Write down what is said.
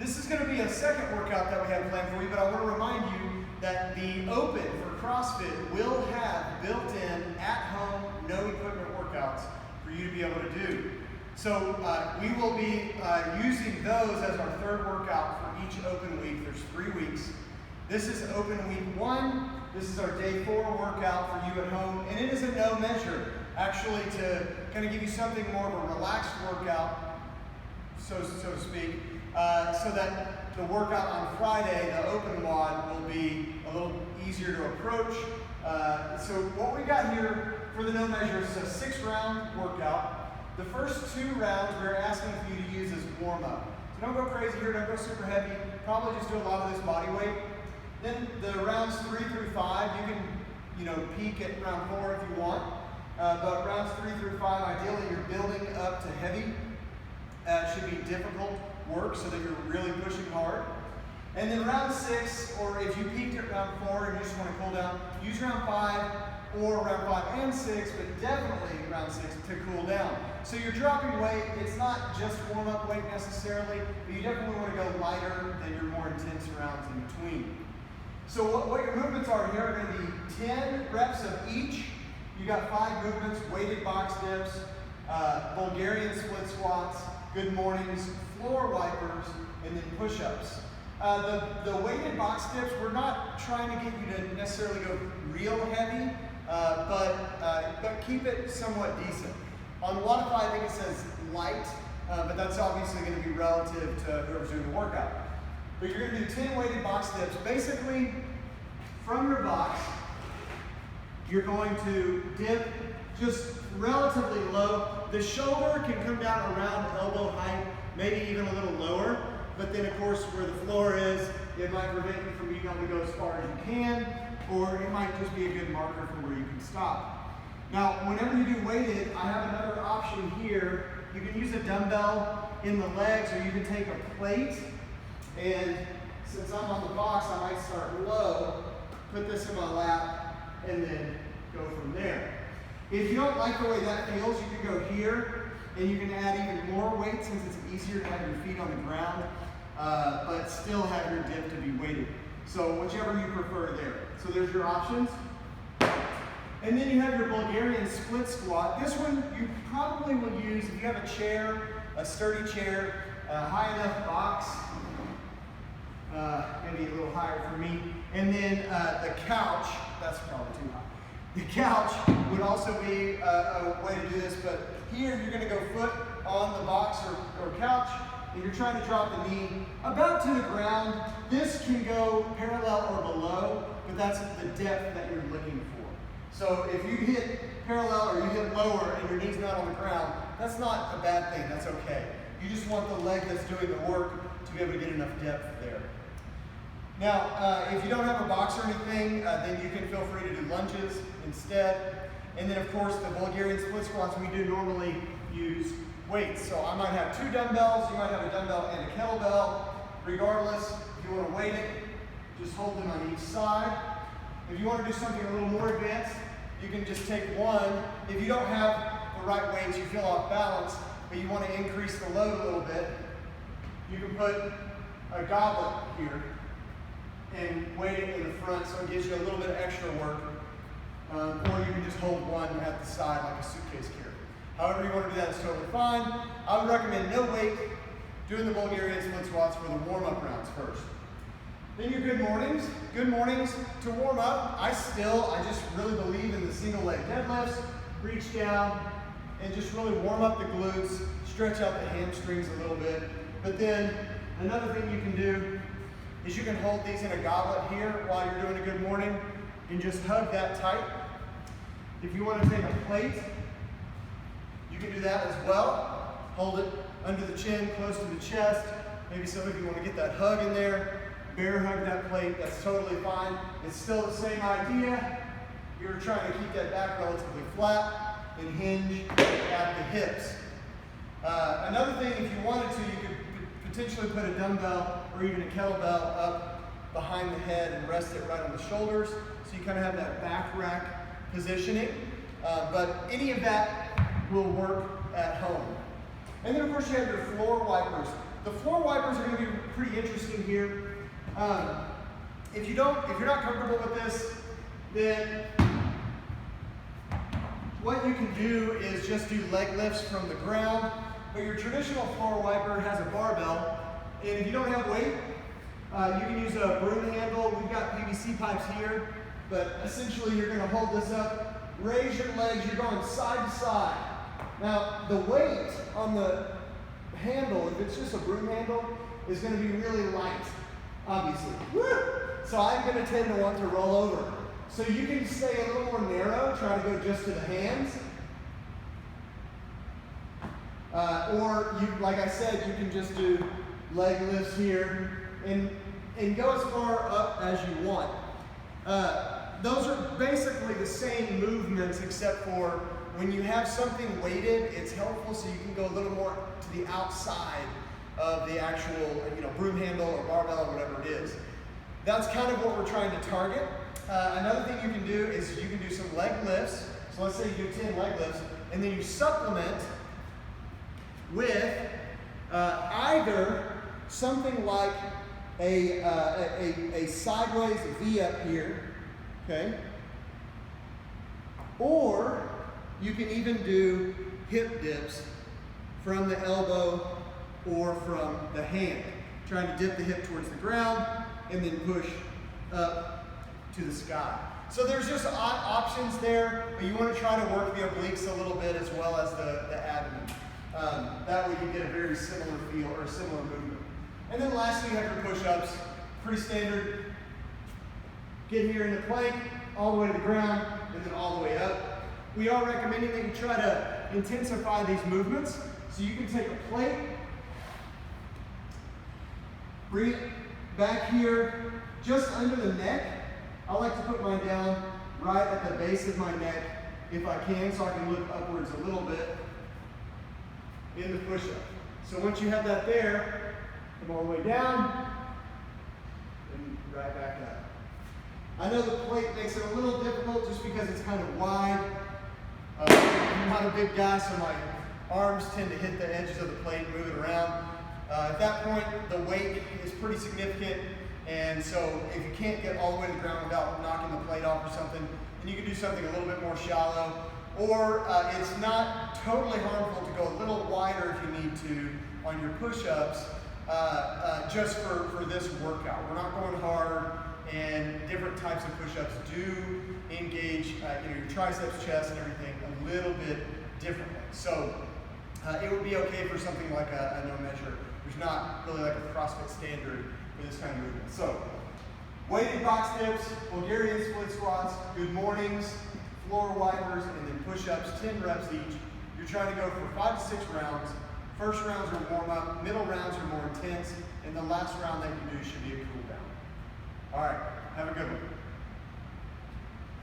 This is going to be a second workout that we have planned for you, but I want to remind you that the Open for CrossFit will have built-in, at-home, no equipment workouts for you to be able to do. So we will be using those as our third workout for each Open week. There's 3 weeks. This is Open Week 1. This is our Day 4 workout for you at home, and it is a no measure, actually, to kind of give you something more of a relaxed workout, so to speak, so that the workout on Friday, the Open WOD, will be a little easier to approach. So what we got here for the no measure is a 6-round workout. The first 2 rounds we're asking for you to use as warm-up. So don't go crazy here, don't go super heavy. Probably just do a lot of this body weight. Then the rounds 3 through 5, you can, peak at round 4 if you want. But rounds 3 through 5, ideally you're building up to heavy. It should be difficult work so that you're really pushing hard. And then round 6, or if you peaked at round 4 and you just want to cool down, use round 5 or round 5 and 6, but definitely round 6 to cool down. So you're dropping weight. It's not just warm-up weight necessarily, but you definitely want to go lighter than your more intense rounds in between. So what your movements are here are going to be 10 reps of each. You got 5 movements: weighted box dips, Bulgarian split squats, good mornings, floor wipers, and then push-ups. The weighted box dips, we're not trying to get you to necessarily go real heavy, but keep it somewhat decent. On Wodify, I think it says light, but that's obviously going to be relative to whoever's doing the workout. But you're going to do 10 weighted box dips. Basically, from your box, you're going to dip just relatively low. The shoulder can come down around elbow height, maybe even a little lower. But then, of course, where the floor is, it might prevent you from being able to go as far as you can, or it might just be a good marker for where you can stop. Now, whenever you do weighted, I have another option here. You can use a dumbbell in the legs, or you can take a plate. And since I'm on the box, I might start low, put this in my lap, and then go from there. If you don't like the way that feels, you can go here, and you can add even more weight since it's easier to have your feet on the ground, but still have your dip to be weighted. So whichever you prefer there. So there's your options. And then you have your Bulgarian split squat. This one you probably will use if you have a chair, a sturdy chair, a high enough box, maybe a little higher for me. And then the couch, that's probably too high. The couch would also be a way to do this, but here you're going to go foot on the box or couch, and you're trying to drop the knee about to the ground. This can go parallel or below, but that's the depth that you're looking for. So if you hit parallel or you hit lower and your knee's not on the ground, that's not a bad thing, that's okay. You just want the leg that's doing the work to be able to get enough depth there. Now, if you don't have a box or anything, then you can feel free to do lunges instead. And then, of course, the Bulgarian split squats, we do normally use weights. So I might have 2 dumbbells, you might have a dumbbell and a kettlebell. Regardless, if you want to weight it, just hold them on each side. If you want to do something a little more advanced, you can just take one. If you don't have the right weights, you feel off balance, but you want to increase the load a little bit, you can put a goblet here and weight it in the front so it gives you a little bit of extra work. Or you can just hold one at the side like a suitcase carrier. However you want to do that is totally fine. I would recommend no weight, doing the Bulgarian split squats for the warm-up rounds first. Then your good mornings. Good mornings to warm up. I just really believe in the single leg deadlifts. Reach down and just really warm up the glutes, stretch out the hamstrings a little bit. But then another thing you can do is you can hold these in a goblet here while you're doing a good morning and just hug that tight. If you want to take a plate, you can do that as well. Hold it under the chin, close to the chest. Maybe some of you want to get that hug in there. Bear hug that plate, that's totally fine. It's still the same idea. You're trying to keep that back relatively flat and hinge at the hips. Another thing, if you wanted to, you could potentially put a dumbbell or even a kettlebell up behind the head and rest it right on the shoulders, so you kind of have that back rack positioning. But any of that will work at home. And then of course you have your floor wipers. The floor wipers are going to be pretty interesting here. If you're not comfortable with this, then what you can do is just do leg lifts from the ground. But your traditional floor wiper has a barbell, and if you don't have weight, you can use a broom handle. We've got PVC pipes here, but essentially you're going to hold this up, raise your legs, you're going side to side. Now, the weight on the handle, if it's just a broom handle, is going to be really light, obviously. Woo! So I'm going to tend to want to roll over. So you can stay a little more narrow, try to go just to the hands. Or, like I said, you can just do leg lifts here and go as far up as you want. Those are basically the same movements, except for when you have something weighted, it's helpful so you can go a little more to the outside of the actual, broom handle or barbell or whatever it is. That's kind of what we're trying to target. Another thing you can do is you can do some leg lifts. So let's say you do 10 leg lifts, and then you supplement with either something like a sideways V up here, okay? Or you can even do hip dips from the elbow or from the hand, trying to dip the hip towards the ground and then push up to the sky. So there's just options there, but you want to try to work the obliques a little bit as well as the abdomen. That way you get a very similar feel or a similar movement. And then lastly, you have your push-ups. Pretty standard. Get here in the plank, all the way to the ground, and then all the way up. We are recommending that you try to intensify these movements. So you can take a plate, bring it back here, just under the neck. I like to put mine down right at the base of my neck if I can, so I can look upwards a little bit in the push-up. So once you have that there, come all the way down and right back up. I know the plate makes it a little difficult just because it's kind of wide. I'm not a big guy, so my arms tend to hit the edges of the plate and move it around. At that point, the weight is pretty significant, and so if you can't get all the way to the ground without knocking the plate off or something, then you can do something a little bit more shallow. Or it's not totally harmful to go a little wider if you need to on your push-ups just for this workout. We're not going hard, and different types of push-ups do engage your triceps, chest, and everything a little bit differently. So it would be okay for something like a no measure. There's not really like a CrossFit standard for this kind of movement. So weighted box dips, Bulgarian split squats, good mornings, floor wipers, and then push-ups, 10 reps each. You're trying to go for 5 to 6 rounds. First rounds are warm-up, middle rounds are more intense, and the last round that you do should be a cool down. All right, have a good one.